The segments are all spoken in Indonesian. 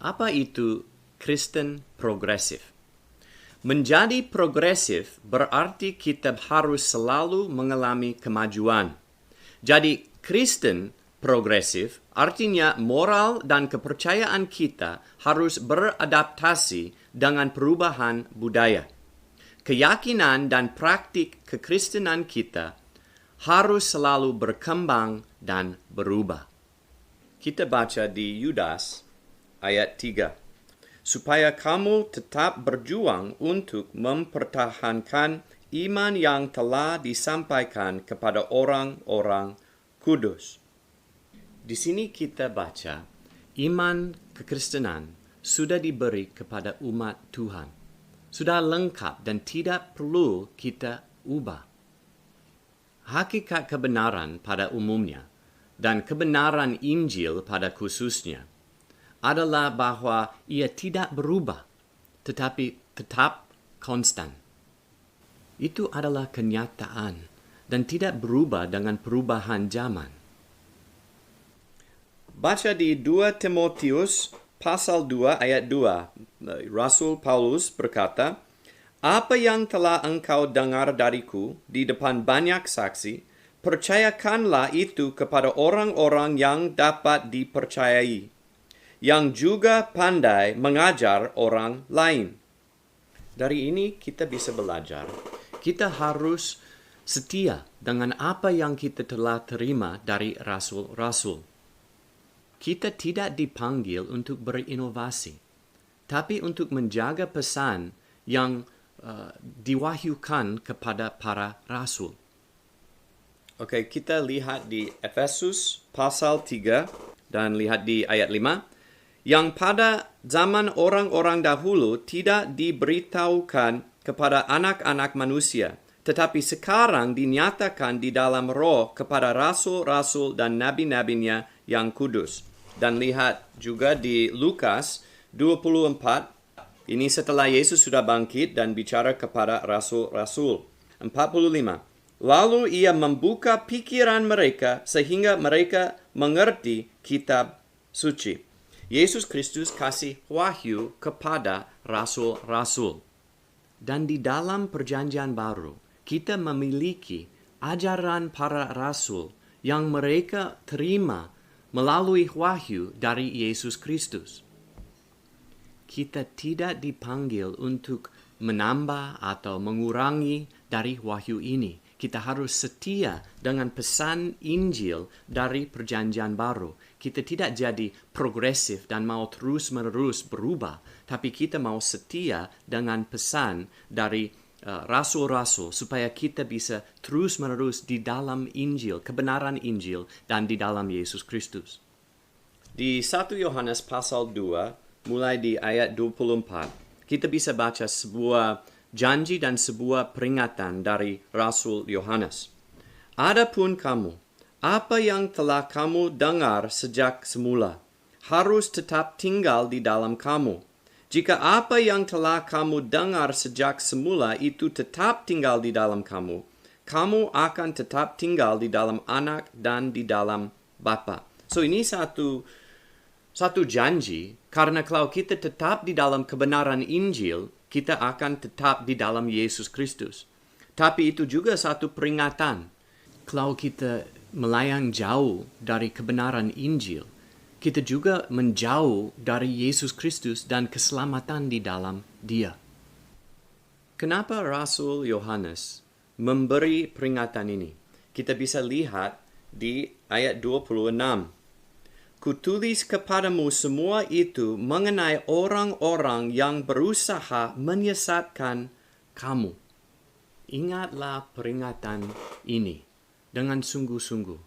Apa itu Kristen progresif? Menjadi progresif berarti kita harus selalu mengalami kemajuan. Jadi Kristen progresif artinya moral dan kepercayaan kita harus beradaptasi dengan perubahan budaya. Keyakinan dan praktik kekristenan kita harus selalu berkembang dan berubah. Kita baca di Yudas ayat 3. Supaya kamu tetap berjuang untuk mempertahankan iman yang telah disampaikan kepada orang-orang kudus. Di sini kita baca, iman kekristenan sudah diberi kepada umat Tuhan. Sudah lengkap dan tidak perlu kita ubah. Hakikat kebenaran pada umumnya dan kebenaran Injil pada khususnya adalah bahwa ia tidak berubah, tetapi tetap konstan. Itu adalah kenyataan dan tidak berubah dengan perubahan zaman. Baca di 2 Timotius pasal 2 ayat 2. Rasul Paulus berkata, "Apa yang telah engkau dengar dariku di depan banyak saksi, percayakanlah itu kepada orang-orang yang dapat dipercayai, yang juga pandai mengajar orang lain." Dari ini kita bisa belajar. Kita harus setia dengan apa yang kita telah terima dari rasul-rasul. Kita tidak dipanggil untuk berinovasi, tapi untuk menjaga pesan yang diwahyukan kepada para rasul. Oke, kita lihat di Efesus pasal 3 dan lihat di ayat 5. Yang pada zaman orang-orang dahulu tidak diberitahukan kepada anak-anak manusia, tetapi sekarang dinyatakan di dalam roh kepada rasul-rasul dan nabi-nabinya yang kudus. Dan lihat juga di Lukas 24, ini setelah Yesus sudah bangkit dan bicara kepada rasul-rasul. 45. Lalu ia membuka pikiran mereka sehingga mereka mengerti kitab suci. Yesus Kristus kasih wahyu kepada rasul-rasul. Dan di dalam perjanjian baru, kita memiliki ajaran para rasul yang mereka terima melalui wahyu dari Yesus Kristus. Kita tidak dipanggil untuk menambah atau mengurangi dari wahyu ini. Kita harus setia dengan pesan Injil dari perjanjian baru. Kita tidak jadi progresif dan mau terus-menerus berubah, tapi kita mau setia dengan pesan dari rasul-rasul supaya kita bisa terus-menerus di dalam Injil, kebenaran Injil, dan di dalam Yesus Kristus. Di 1 Yohanes pasal 2, mulai di ayat 24, kita bisa baca sebuah janji dan sebuah peringatan dari Rasul Yohanes. Adapun kamu, apa yang telah kamu dengar sejak semula, harus tetap tinggal di dalam kamu. Jika apa yang telah kamu dengar sejak semula itu tetap tinggal di dalam kamu, kamu akan tetap tinggal di dalam Anak dan di dalam Bapa. So ini satu janji, karena kalau kita tetap di dalam kebenaran Injil, kita akan tetap di dalam Yesus Kristus. Tapi itu juga satu peringatan. Kalau kita melayang jauh dari kebenaran Injil, kita juga menjauh dari Yesus Kristus dan keselamatan di dalam Dia. Kenapa Rasul Yohanes memberi peringatan ini? Kita bisa lihat di ayat 26. Kutulis kepadamu semua itu mengenai orang-orang yang berusaha menyesatkan kamu. Ingatlah peringatan ini dengan sungguh-sungguh,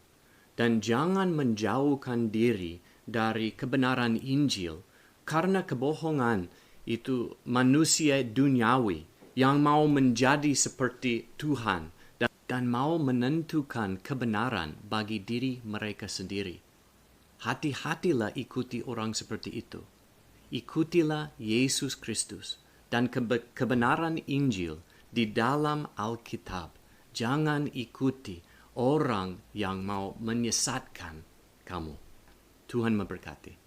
dan jangan menjauhkan diri dari kebenaran Injil, karena kebohongan itu manusia duniawi yang mau menjadi seperti Tuhan dan mau menentukan kebenaran bagi diri mereka sendiri. Hati-hatilah ikuti orang seperti itu. Ikutilah Yesus Kristus dan kebenaran Injil di dalam Alkitab. Jangan ikuti orang yang mau menyesatkan kamu. Tuhan memberkati.